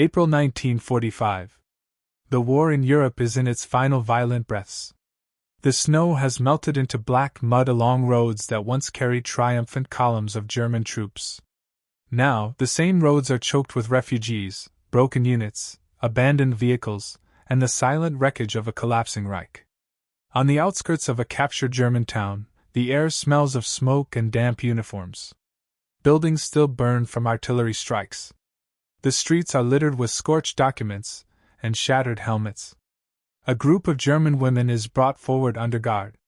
April 1945. The war in Europe is in its final violent breaths. The snow has melted into black mud along roads that once carried triumphant columns of German troops. Now, the same roads are choked with refugees, broken units, abandoned vehicles, and the silent wreckage of a collapsing Reich. On the outskirts of a captured German town, the air smells of smoke and damp uniforms. Buildings still burn from artillery strikes. The streets are littered with scorched documents and shattered helmets. A group of German women is brought forward under guard.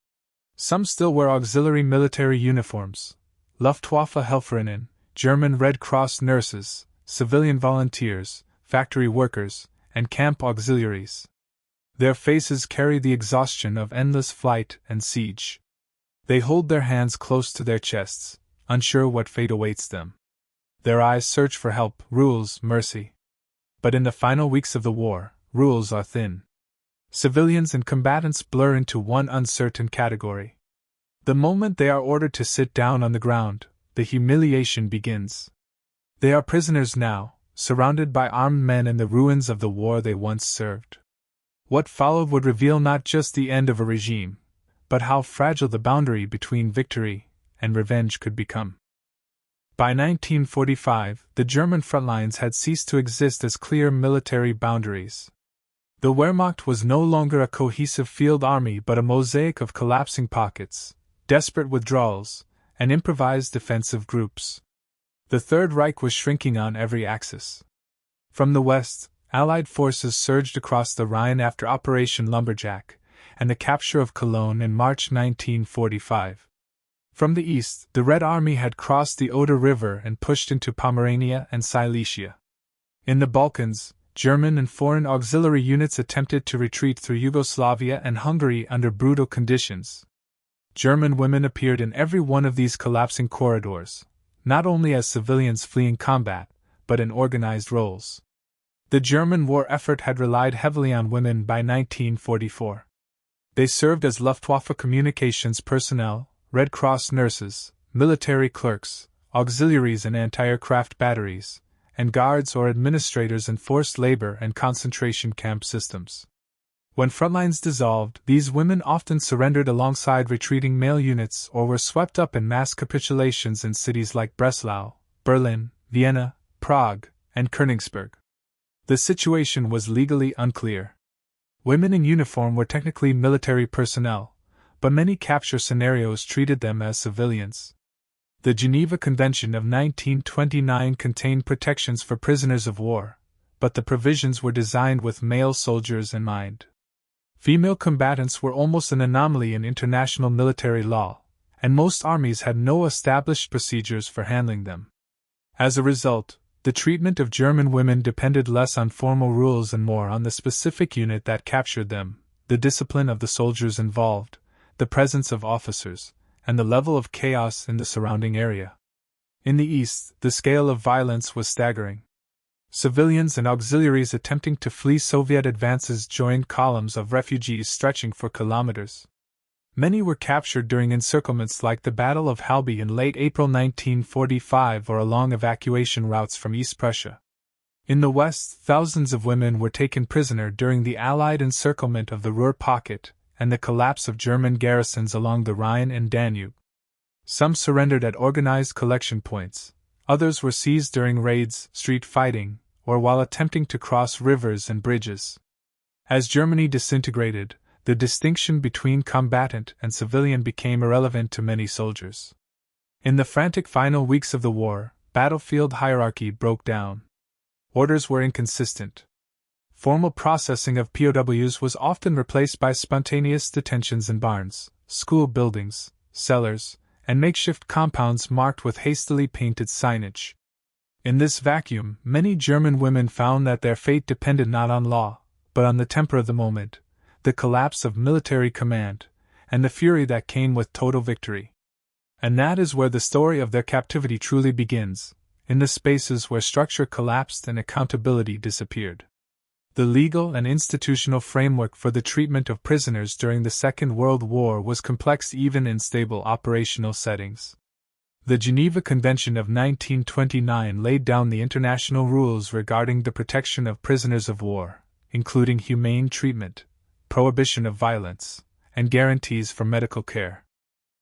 Some still wear auxiliary military uniforms: Luftwaffe Helferinnen, German Red Cross nurses, civilian volunteers, factory workers, and camp auxiliaries. Their faces carry the exhaustion of endless flight and siege. They hold their hands close to their chests, unsure what fate awaits them. Their eyes search for help, rules, mercy. But in the final weeks of the war, rules are thin. Civilians and combatants blur into one uncertain category. The moment they are ordered to sit down on the ground, the humiliation begins. They are prisoners now, surrounded by armed men in the ruins of the war they once served. What followed would reveal not just the end of a regime, but how fragile the boundary between victory and revenge could become. By 1945, the German front lines had ceased to exist as clear military boundaries. The Wehrmacht was no longer a cohesive field army but a mosaic of collapsing pockets, desperate withdrawals, and improvised defensive groups. The Third Reich was shrinking on every axis. From the west, Allied forces surged across the Rhine after Operation Lumberjack and the capture of Cologne in March 1945. From the east, the Red Army had crossed the Oder River and pushed into Pomerania and Silesia. In the Balkans, German and foreign auxiliary units attempted to retreat through Yugoslavia and Hungary under brutal conditions. German women appeared in every one of these collapsing corridors, not only as civilians fleeing combat, but in organized roles. The German war effort had relied heavily on women by 1944. They served as Luftwaffe communications personnel, Red Cross nurses, military clerks, auxiliaries in anti-aircraft batteries, and guards or administrators in forced labor and concentration camp systems. When frontlines dissolved, these women often surrendered alongside retreating male units or were swept up in mass capitulations in cities like Breslau, Berlin, Vienna, Prague, and Königsberg. The situation was legally unclear. Women in uniform were technically military personnel, but many capture scenarios treated them as civilians. The Geneva Convention of 1929 contained protections for prisoners of war, but the provisions were designed with male soldiers in mind. Female combatants were almost an anomaly in international military law, and most armies had no established procedures for handling them. As a result, the treatment of German women depended less on formal rules and more on the specific unit that captured them, the discipline of the soldiers involved, the presence of officers, and the level of chaos in the surrounding area. In the East, the scale of violence was staggering. Civilians and auxiliaries attempting to flee Soviet advances joined columns of refugees stretching for kilometers. Many were captured during encirclements like the Battle of Halby in late April 1945 or along evacuation routes from East Prussia. In the West, thousands of women were taken prisoner during the Allied encirclement of the Ruhr Pocket and the collapse of German garrisons along the Rhine and Danube. Some surrendered at organized collection points, others were seized during raids, street fighting, or while attempting to cross rivers and bridges. As Germany disintegrated, the distinction between combatant and civilian became irrelevant to many soldiers. In the frantic final weeks of the war, battlefield hierarchy broke down. Orders were inconsistent. Formal processing of POWs was often replaced by spontaneous detentions in barns, school buildings, cellars, and makeshift compounds marked with hastily painted signage. In this vacuum, many German women found that their fate depended not on law, but on the temper of the moment, the collapse of military command, and the fury that came with total victory. And that is where the story of their captivity truly begins, in the spaces where structure collapsed and accountability disappeared. The legal and institutional framework for the treatment of prisoners during the Second World War was complex even in stable operational settings. The Geneva Convention of 1929 laid down the international rules regarding the protection of prisoners of war, including humane treatment, prohibition of violence, and guarantees for medical care.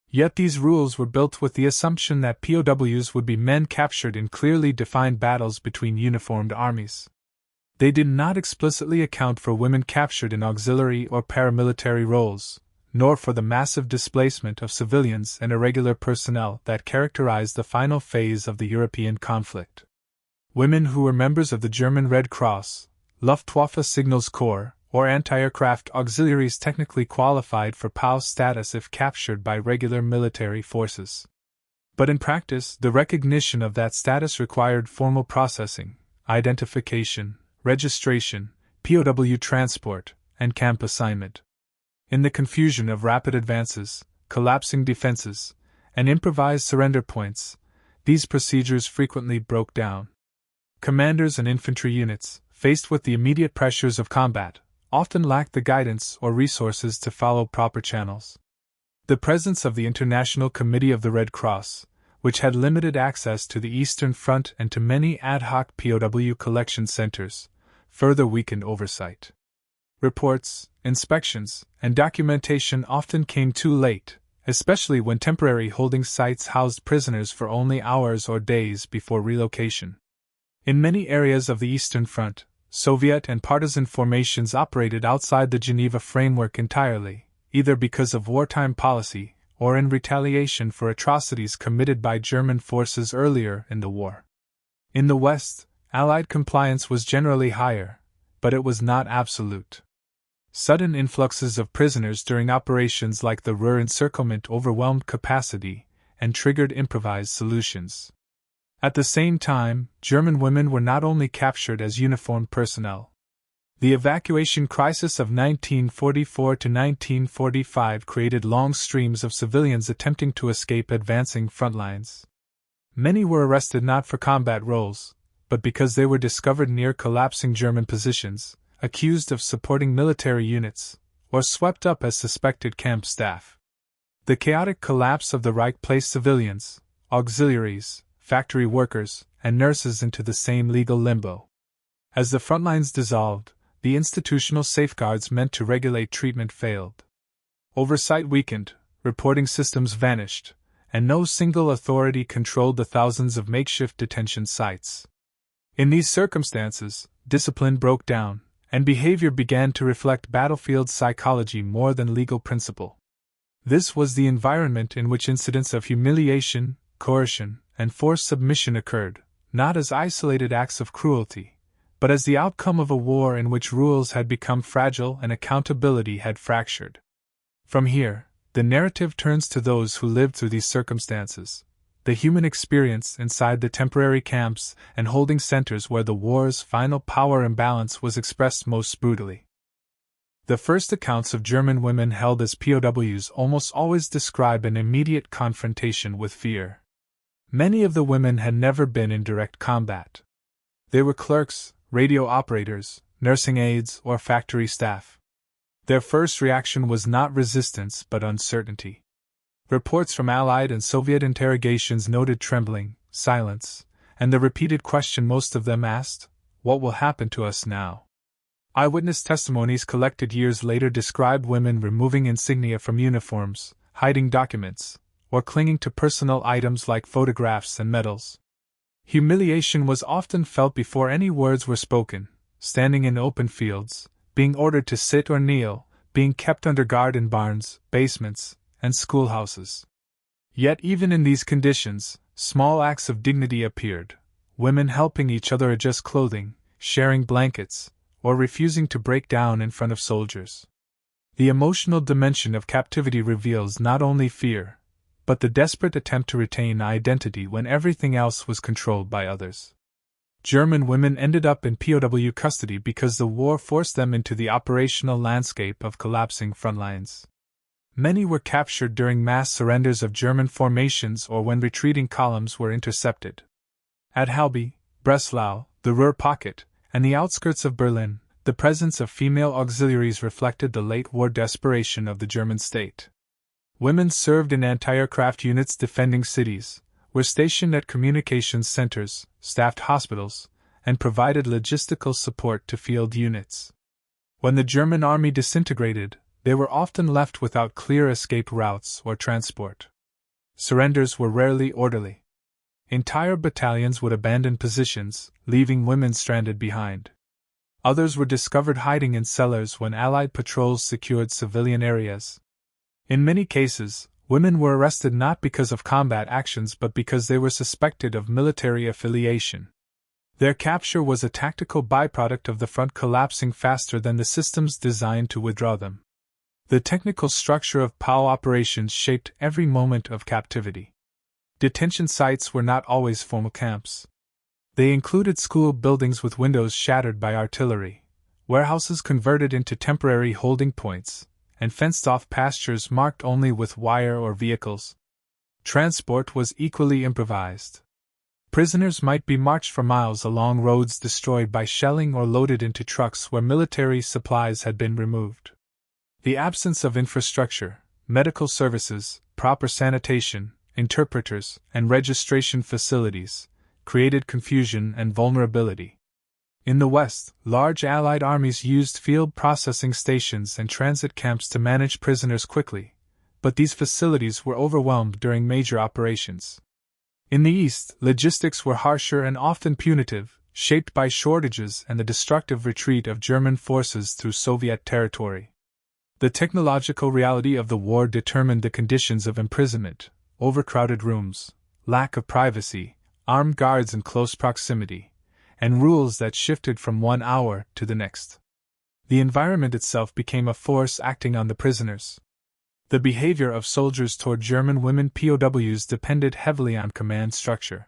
Yet these rules were built with the assumption that POWs would be men captured in clearly defined battles between uniformed armies. They did not explicitly account for women captured in auxiliary or paramilitary roles, nor for the massive displacement of civilians and irregular personnel that characterized the final phase of the European conflict. Women who were members of the German Red Cross, Luftwaffe Signals Corps, or anti-aircraft auxiliaries technically qualified for POW status if captured by regular military forces. But in practice, the recognition of that status required formal processing, identification, registration, POW transport, and camp assignment. In the confusion of rapid advances, collapsing defenses, and improvised surrender points, these procedures frequently broke down. Commanders and infantry units, faced with the immediate pressures of combat, often lacked the guidance or resources to follow proper channels. The presence of the International Committee of the Red Cross, which had limited access to the Eastern Front and to many ad hoc POW collection centers, further weakened oversight. Reports, inspections, and documentation often came too late, especially when temporary holding sites housed prisoners for only hours or days before relocation. In many areas of the Eastern Front, Soviet and partisan formations operated outside the Geneva framework entirely, either because of wartime policy or in retaliation for atrocities committed by German forces earlier in the war. In the West, Allied compliance was generally higher, but it was not absolute. Sudden influxes of prisoners during operations like the Ruhr encirclement overwhelmed capacity and triggered improvised solutions. At the same time, German women were not only captured as uniformed personnel. The evacuation crisis of 1944 to 1945 created long streams of civilians attempting to escape advancing front lines. Many were arrested not for combat roles, but because they were discovered near collapsing German positions, accused of supporting military units, or swept up as suspected camp staff. The chaotic collapse of the Reich placed civilians, auxiliaries, factory workers, and nurses into the same legal limbo. As the front lines dissolved, the institutional safeguards meant to regulate treatment failed. Oversight weakened, reporting systems vanished, and no single authority controlled the thousands of makeshift detention sites. In these circumstances, discipline broke down, and behavior began to reflect battlefield psychology more than legal principle. This was the environment in which incidents of humiliation, coercion, and forced submission occurred, not as isolated acts of cruelty, but as the outcome of a war in which rules had become fragile and accountability had fractured. From here, the narrative turns to those who lived through these circumstances, the human experience inside the temporary camps and holding centers where the war's final power imbalance was expressed most brutally. The first accounts of German women held as POWs almost always describe an immediate confrontation with fear. Many of the women had never been in direct combat. They were clerks, radio operators, nursing aides, or factory staff. Their first reaction was not resistance but uncertainty. Reports from Allied and Soviet interrogations noted trembling, silence, and the repeated question most of them asked, "What will happen to us now?" Eyewitness testimonies collected years later described women removing insignia from uniforms, hiding documents, or clinging to personal items like photographs and medals. Humiliation was often felt before any words were spoken, standing in open fields, being ordered to sit or kneel, being kept under guard in barns, basements, and schoolhouses. Yet even in these conditions, small acts of dignity appeared, women helping each other adjust clothing, sharing blankets, or refusing to break down in front of soldiers. The emotional dimension of captivity reveals not only fear, but the desperate attempt to retain identity when everything else was controlled by others. German women ended up in POW custody because the war forced them into the operational landscape of collapsing front lines. Many were captured during mass surrenders of German formations or when retreating columns were intercepted. At Halby, Breslau, the Ruhr Pocket, and the outskirts of Berlin, the presence of female auxiliaries reflected the late war desperation of the German state. Women served in anti-aircraft units defending cities, were stationed at communications centers, staffed hospitals, and provided logistical support to field units. When the German army disintegrated, they were often left without clear escape routes or transport. Surrenders were rarely orderly. Entire battalions would abandon positions, leaving women stranded behind. Others were discovered hiding in cellars when Allied patrols secured civilian areas. In many cases, women were arrested not because of combat actions but because they were suspected of military affiliation. Their capture was a tactical byproduct of the front collapsing faster than the systems designed to withdraw them. The technical structure of POW operations shaped every moment of captivity. Detention sites were not always formal camps. They included school buildings with windows shattered by artillery, warehouses converted into temporary holding points, and fenced-off pastures marked only with wire or vehicles. Transport was equally improvised. Prisoners might be marched for miles along roads destroyed by shelling or loaded into trucks where military supplies had been removed. The absence of infrastructure, medical services, proper sanitation, interpreters, and registration facilities created confusion and vulnerability. In the West, large Allied armies used field processing stations and transit camps to manage prisoners quickly, but these facilities were overwhelmed during major operations. In the East, logistics were harsher and often punitive, shaped by shortages and the destructive retreat of German forces through Soviet territory. The technological reality of the war determined the conditions of imprisonment: overcrowded rooms, lack of privacy, armed guards in close proximity, and rules that shifted from one hour to the next. The environment itself became a force acting on the prisoners. The behavior of soldiers toward German women POWs depended heavily on command structure.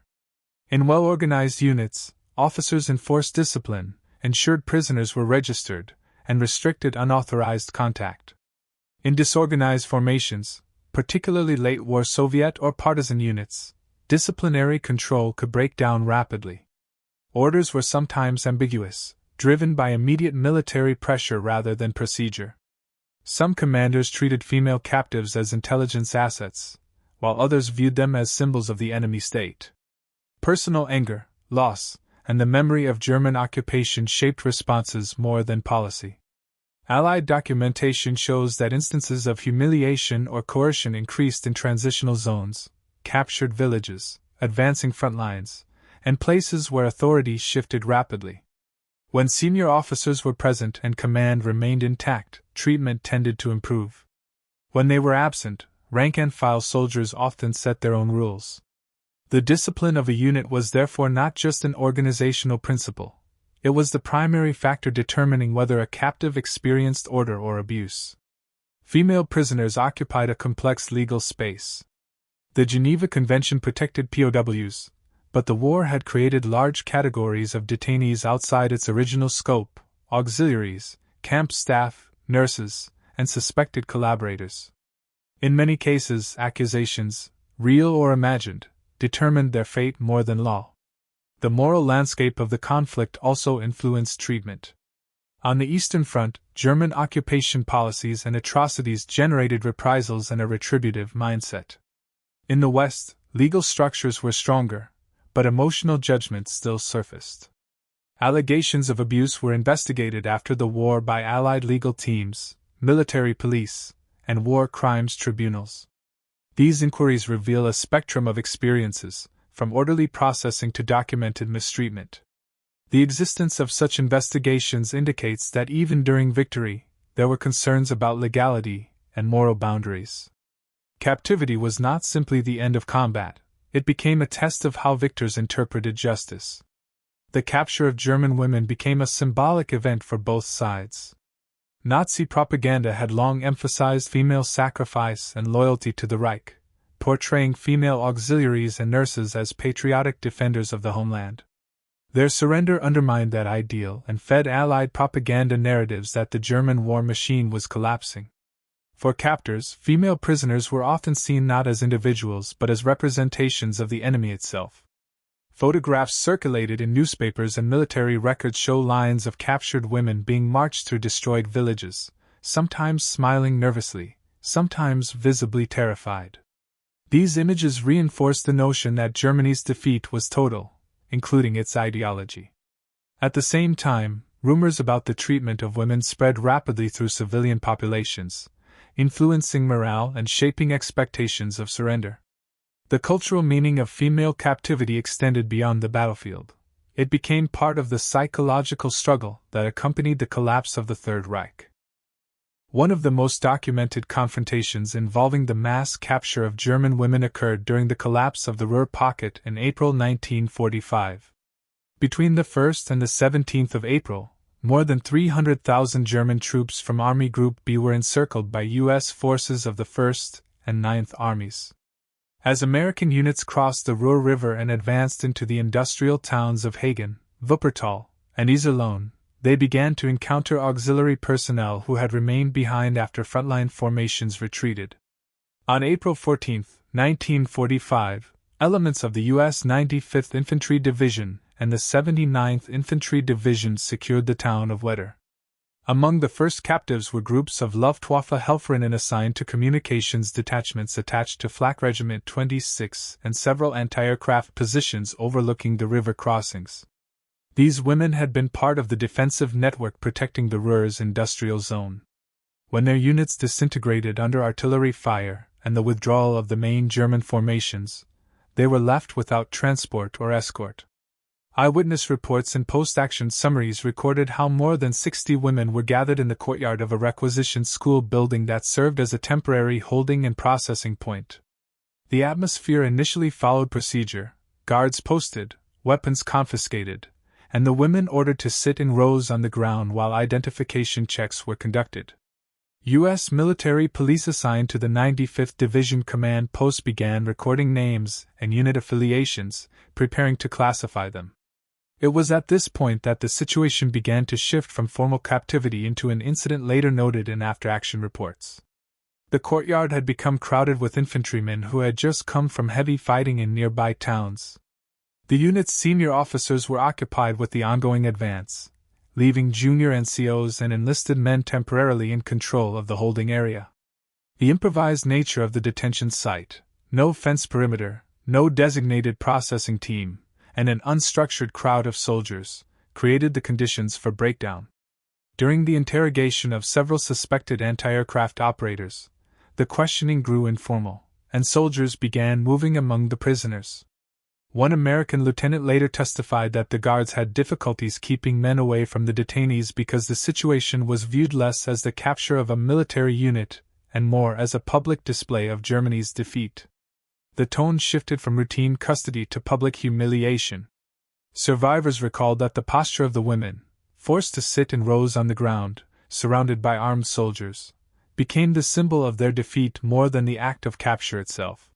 In well-organized units, officers enforced discipline, ensured prisoners were registered, and restricted unauthorized contact. In disorganized formations, particularly late-war Soviet or partisan units, disciplinary control could break down rapidly. Orders were sometimes ambiguous, driven by immediate military pressure rather than procedure. Some commanders treated female captives as intelligence assets, while others viewed them as symbols of the enemy state. Personal anger, loss, and the memory of German occupation shaped responses more than policy. Allied documentation shows that instances of humiliation or coercion increased in transitional zones, captured villages, advancing front lines, and places where authority shifted rapidly. When senior officers were present and command remained intact, treatment tended to improve. When they were absent, rank-and-file soldiers often set their own rules. The discipline of a unit was therefore not just an organizational principle. It was the primary factor determining whether a captive experienced order or abuse. Female prisoners occupied a complex legal space. The Geneva Convention protected POWs, but the war had created large categories of detainees outside its original scope: auxiliaries, camp staff, nurses, and suspected collaborators. In many cases, accusations, real or imagined, determined their fate more than law. The moral landscape of the conflict also influenced treatment. On the Eastern Front, German occupation policies and atrocities generated reprisals and a retributive mindset. In the West, legal structures were stronger, but emotional judgments still surfaced. Allegations of abuse were investigated after the war by Allied legal teams, military police, and war crimes tribunals. These inquiries reveal a spectrum of experiences, from orderly processing to documented mistreatment. The existence of such investigations indicates that even during victory, there were concerns about legality and moral boundaries. Captivity was not simply the end of combat. It became a test of how victors interpreted justice. The capture of German women became a symbolic event for both sides. Nazi propaganda had long emphasized female sacrifice and loyalty to the Reich, portraying female auxiliaries and nurses as patriotic defenders of the homeland. Their surrender undermined that ideal and fed Allied propaganda narratives that the German war machine was collapsing. For captors, female prisoners were often seen not as individuals but as representations of the enemy itself. Photographs circulated in newspapers and military records show lines of captured women being marched through destroyed villages, sometimes smiling nervously, sometimes visibly terrified. These images reinforced the notion that Germany's defeat was total, including its ideology. At the same time, rumors about the treatment of women spread rapidly through civilian populations, influencing morale and shaping expectations of surrender. The cultural meaning of female captivity extended beyond the battlefield. It became part of the psychological struggle that accompanied the collapse of the Third Reich. One of the most documented confrontations involving the mass capture of German women occurred during the collapse of the Ruhr Pocket in April 1945. Between the 1st and the 17th of April, more than 300,000 German troops from Army Group B were encircled by U.S. forces of the 1st and 9th Armies. As American units crossed the Ruhr River and advanced into the industrial towns of Hagen, Wuppertal, and Iserlohn, they began to encounter auxiliary personnel who had remained behind after frontline formations retreated. On April 14, 1945, elements of the U.S. 95th Infantry Division and the 79th Infantry Division secured the town of Wetter. Among the first captives were groups of Luftwaffe Helferinnen assigned to communications detachments attached to Flak Regiment 26 and several anti-aircraft positions overlooking the river crossings. These women had been part of the defensive network protecting the Ruhr's industrial zone. When their units disintegrated under artillery fire and the withdrawal of the main German formations, they were left without transport or escort. Eyewitness reports and post-action summaries recorded how more than 60 women were gathered in the courtyard of a requisition school building that served as a temporary holding and processing point. The atmosphere initially followed procedure: guards posted, weapons confiscated, and the women ordered to sit in rows on the ground while identification checks were conducted. U.S. military police assigned to the 95th Division Command Post began recording names and unit affiliations, preparing to classify them. It was at this point that the situation began to shift from formal captivity into an incident later noted in after-action reports. The courtyard had become crowded with infantrymen who had just come from heavy fighting in nearby towns. The unit's senior officers were occupied with the ongoing advance, leaving junior NCOs and enlisted men temporarily in control of the holding area. The improvised nature of the detention site, no fence perimeter, no designated processing team, and an unstructured crowd of soldiers, created the conditions for breakdown. During the interrogation of several suspected anti-aircraft operators, the questioning grew informal, and soldiers began moving among the prisoners. One American lieutenant later testified that the guards had difficulties keeping men away from the detainees because the situation was viewed less as the capture of a military unit and more as a public display of Germany's defeat. The tone shifted from routine custody to public humiliation. Survivors recalled that the posture of the women, forced to sit in rows on the ground, surrounded by armed soldiers, became the symbol of their defeat more than the act of capture itself.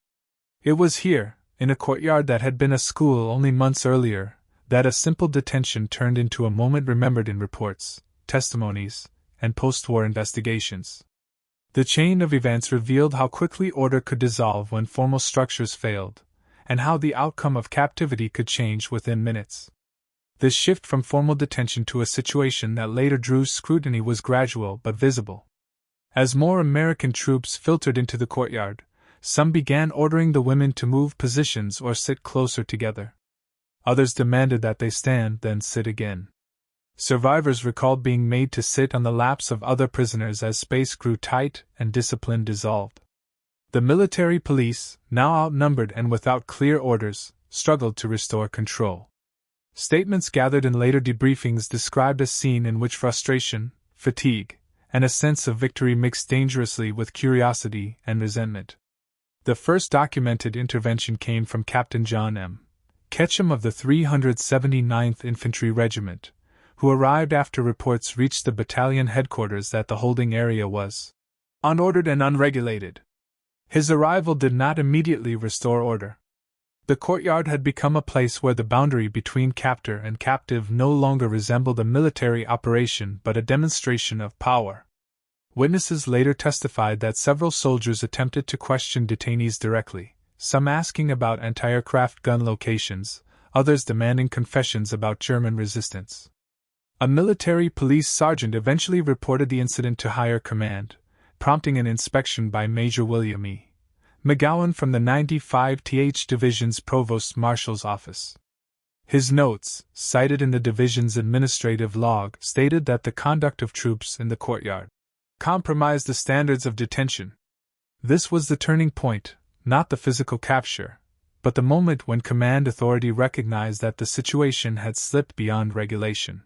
It was here, in a courtyard that had been a school only months earlier, that a simple detention turned into a moment remembered in reports, testimonies, and post-war investigations. The chain of events revealed how quickly order could dissolve when formal structures failed, and how the outcome of captivity could change within minutes. This shift from formal detention to a situation that later drew scrutiny was gradual but visible. As more American troops filtered into the courtyard, some began ordering the women to move positions or sit closer together. Others demanded that they stand, then sit again. Survivors recalled being made to sit on the laps of other prisoners as space grew tight and discipline dissolved. The military police, now outnumbered and without clear orders, struggled to restore control. Statements gathered in later debriefings described a scene in which frustration, fatigue, and a sense of victory mixed dangerously with curiosity and resentment. The first documented intervention came from Captain John M. Ketchum of the 379th Infantry Regiment, who arrived after reports reached the battalion headquarters that the holding area was unordered and unregulated. His arrival did not immediately restore order. The courtyard had become a place where the boundary between captor and captive no longer resembled a military operation but a demonstration of power. Witnesses later testified that several soldiers attempted to question detainees directly, some asking about anti-aircraft gun locations, others demanding confessions about German resistance. A military police sergeant eventually reported the incident to higher command, prompting an inspection by Major William E. McGowan from the 95th Division's Provost Marshal's office. His notes, cited in the division's administrative log, stated that the conduct of troops in the courtyard compromised the standards of detention. This was the turning point, not the physical capture, but the moment when command authority recognized that the situation had slipped beyond regulation.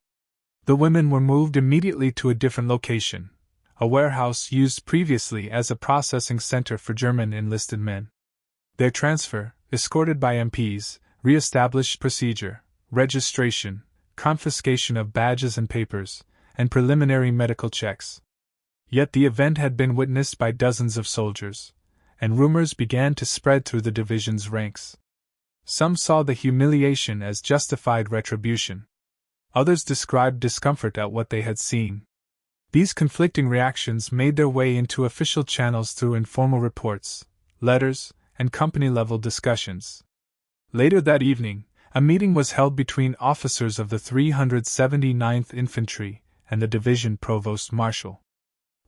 The women were moved immediately to a different location, a warehouse used previously as a processing center for German enlisted men. Their transfer, escorted by MPs, re-established procedure, registration, confiscation of badges and papers, and preliminary medical checks. Yet the event had been witnessed by dozens of soldiers, and rumors began to spread through the division's ranks. Some saw the humiliation as justified retribution. Others described discomfort at what they had seen. These conflicting reactions made their way into official channels through informal reports, letters, and company-level discussions. Later that evening, a meeting was held between officers of the 379th Infantry and the division provost marshal.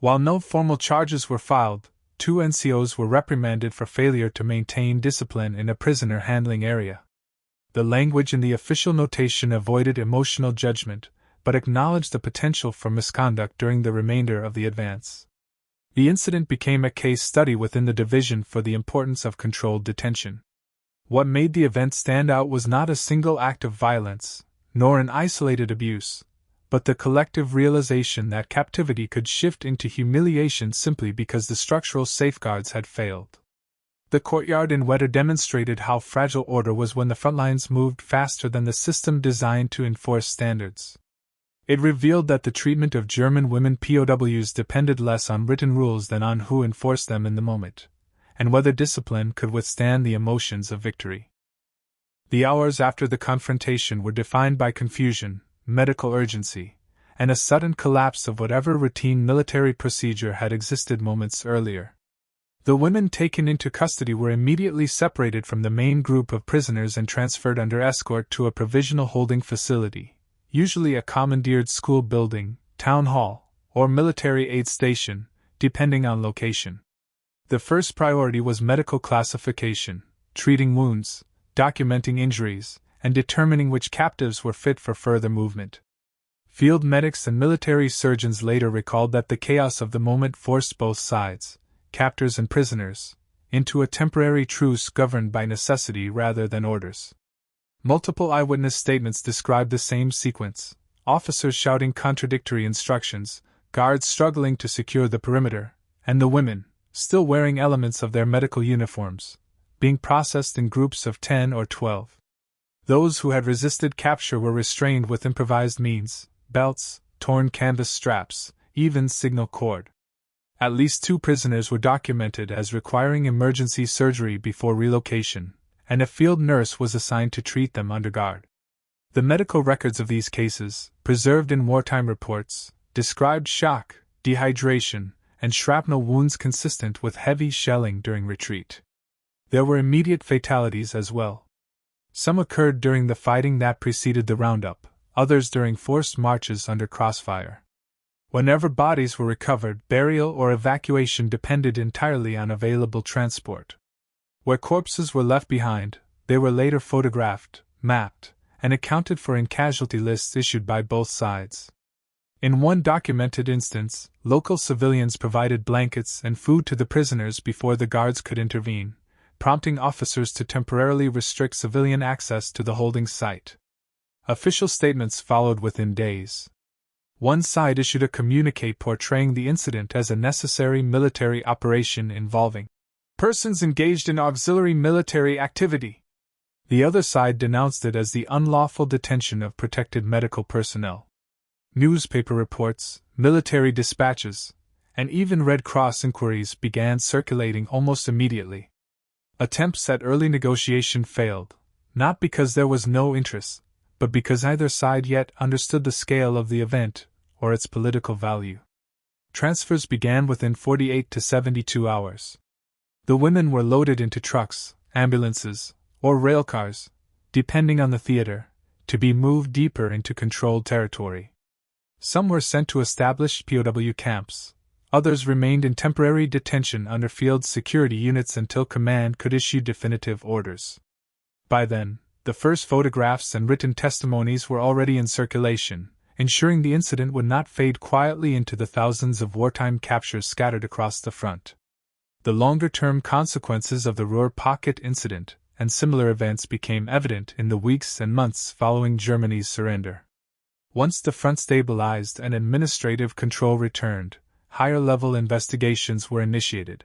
While no formal charges were filed, 2 NCOs were reprimanded for failure to maintain discipline in a prisoner handling area. The language in the official notation avoided emotional judgment, but acknowledged the potential for misconduct during the remainder of the advance. The incident became a case study within the division for the importance of controlled detention. What made the event stand out was not a single act of violence, nor an isolated abuse, but the collective realization that captivity could shift into humiliation simply because the structural safeguards had failed. The courtyard in Wetter demonstrated how fragile order was when the front lines moved faster than the system designed to enforce standards. It revealed that the treatment of German women POWs depended less on written rules than on who enforced them in the moment, and whether discipline could withstand the emotions of victory. The hours after the confrontation were defined by confusion, medical urgency, and a sudden collapse of whatever routine military procedure had existed moments earlier. The women taken into custody were immediately separated from the main group of prisoners and transferred under escort to a provisional holding facility, usually a commandeered school building, town hall, or military aid station, depending on location. The first priority was medical classification, treating wounds, documenting injuries, and determining which captives were fit for further movement. Field medics and military surgeons later recalled that the chaos of the moment forced both sides, captors and prisoners, into a temporary truce governed by necessity rather than orders. Multiple eyewitness statements describe the same sequence: officers shouting contradictory instructions, guards struggling to secure the perimeter, and the women, still wearing elements of their medical uniforms, being processed in groups of 10 or 12. Those who had resisted capture were restrained with improvised means: belts, torn canvas straps, even signal cord. At least 2 prisoners were documented as requiring emergency surgery before relocation, and a field nurse was assigned to treat them under guard. The medical records of these cases, preserved in wartime reports, described shock, dehydration, and shrapnel wounds consistent with heavy shelling during retreat. There were immediate fatalities as well. Some occurred during the fighting that preceded the roundup, others during forced marches under crossfire. Whenever bodies were recovered, burial or evacuation depended entirely on available transport. Where corpses were left behind, they were later photographed, mapped, and accounted for in casualty lists issued by both sides. In one documented instance, local civilians provided blankets and food to the prisoners before the guards could intervene, prompting officers to temporarily restrict civilian access to the holding site. Official statements followed within days. One side issued a communique portraying the incident as a necessary military operation involving persons engaged in auxiliary military activity. The other side denounced it as the unlawful detention of protected medical personnel. Newspaper reports, military dispatches, and even Red Cross inquiries began circulating almost immediately. Attempts at early negotiation failed, not because there was no interest, but because either side yet understood the scale of the event or its political value. Transfers began within 48 to 72 hours. The women were loaded into trucks, ambulances, or railcars, depending on the theater, to be moved deeper into controlled territory. Some were sent to established POW camps, Others remained in temporary detention under field security units until command could issue definitive orders. By then, the first photographs and written testimonies were already in circulation, ensuring the incident would not fade quietly into the thousands of wartime captures scattered across the front. The longer-term consequences of the Ruhr Pocket incident and similar events became evident in the weeks and months following Germany's surrender. Once the front stabilized and administrative control returned, higher-level investigations were initiated.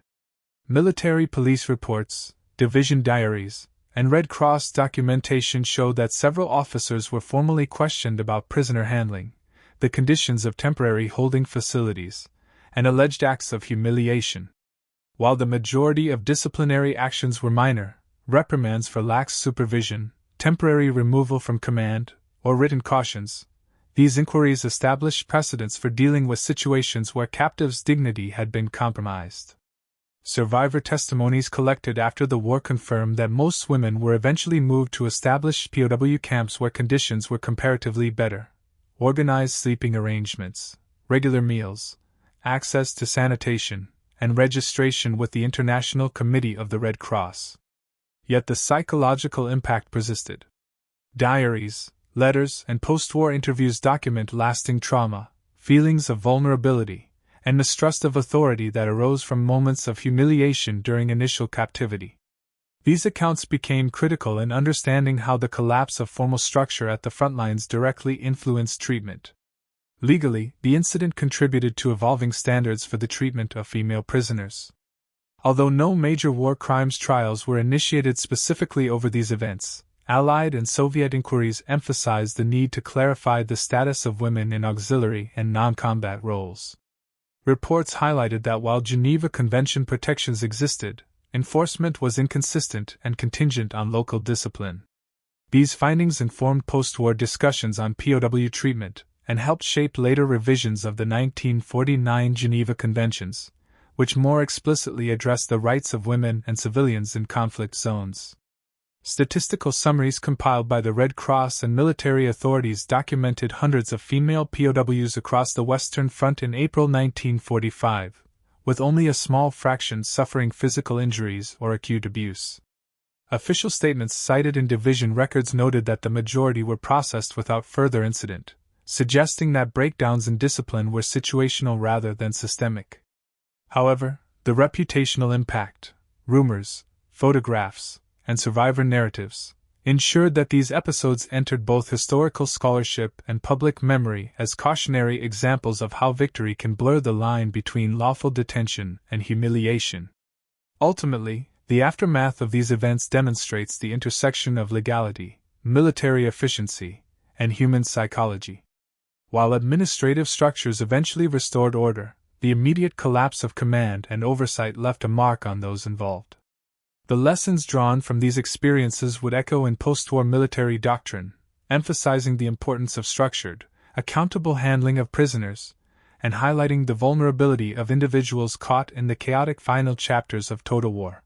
Military police reports, division diaries, and Red Cross documentation showed that several officers were formally questioned about prisoner handling, the conditions of temporary holding facilities, and alleged acts of humiliation. While the majority of disciplinary actions were minor, reprimands for lax supervision, temporary removal from command, or written cautions, these inquiries established precedents for dealing with situations where captives' dignity had been compromised. Survivor testimonies collected after the war confirmed that most women were eventually moved to established POW camps where conditions were comparatively better. Organized sleeping arrangements, regular meals, access to sanitation, and registration with the International Committee of the Red Cross. Yet the psychological impact persisted. Diaries, letters, and post-war interviews document lasting trauma, feelings of vulnerability, and mistrust of authority that arose from moments of humiliation during initial captivity. These accounts became critical in understanding how the collapse of formal structure at the front lines directly influenced treatment. Legally, the incident contributed to evolving standards for the treatment of female prisoners. Although no major war crimes trials were initiated specifically over these events, Allied and Soviet inquiries emphasized the need to clarify the status of women in auxiliary and non-combat roles. Reports highlighted that while Geneva Convention protections existed, enforcement was inconsistent and contingent on local discipline. These findings informed post-war discussions on POW treatment and helped shape later revisions of the 1949 Geneva Conventions, which more explicitly addressed the rights of women and civilians in conflict zones. Statistical summaries compiled by the Red Cross and military authorities documented hundreds of female POWs across the Western Front in April 1945, with only a small fraction suffering physical injuries or acute abuse. Official statements cited in division records noted that the majority were processed without further incident, suggesting that breakdowns in discipline were situational rather than systemic. However, the reputational impact, rumors, photographs, and survivor narratives ensured that these episodes entered both historical scholarship and public memory as cautionary examples of how victory can blur the line between lawful detention and humiliation. Ultimately, the aftermath of these events demonstrates the intersection of legality, military efficiency, and human psychology. While administrative structures eventually restored order, the immediate collapse of command and oversight left a mark on those involved. The lessons drawn from these experiences would echo in post-war military doctrine, emphasizing the importance of structured, accountable handling of prisoners, and highlighting the vulnerability of individuals caught in the chaotic final chapters of total war.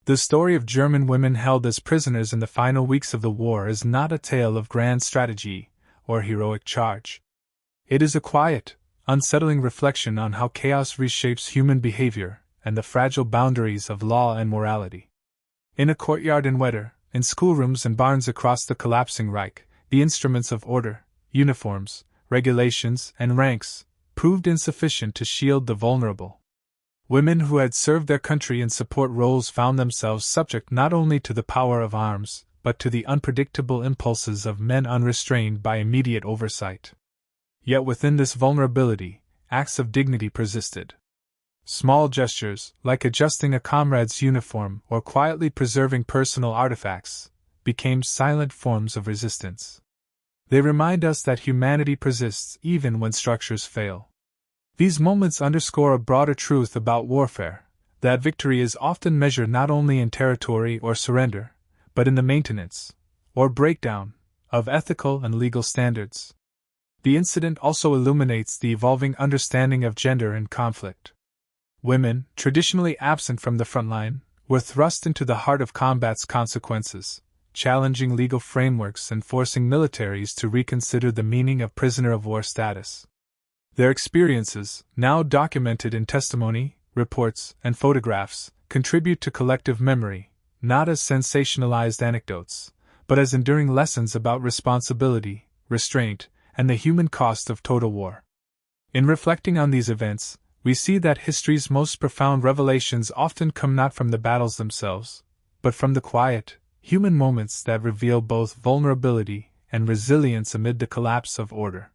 The story of German women held as prisoners in the final weeks of the war is not a tale of grand strategy or heroic charge. It is a quiet, unsettling reflection on how chaos reshapes human behavior and the fragile boundaries of law and morality. In a courtyard in Wetter, in schoolrooms and barns across the collapsing Reich, the instruments of order, uniforms, regulations, and ranks proved insufficient to shield the vulnerable. Women who had served their country in support roles found themselves subject not only to the power of arms, but to the unpredictable impulses of men unrestrained by immediate oversight. Yet within this vulnerability, acts of dignity persisted. Small gestures, like adjusting a comrade's uniform or quietly preserving personal artifacts, became silent forms of resistance. They remind us that humanity persists even when structures fail. These moments underscore a broader truth about warfare, that victory is often measured not only in territory or surrender, but in the maintenance, or breakdown, of ethical and legal standards. The incident also illuminates the evolving understanding of gender in conflict. Women, traditionally absent from the front line, were thrust into the heart of combat's consequences, challenging legal frameworks and forcing militaries to reconsider the meaning of prisoner of war status. Their experiences, now documented in testimony, reports, and photographs, contribute to collective memory, not as sensationalized anecdotes, but as enduring lessons about responsibility, restraint, and the human cost of total war. In reflecting on these events, we see that history's most profound revelations often come not from the battles themselves, but from the quiet, human moments that reveal both vulnerability and resilience amid the collapse of order.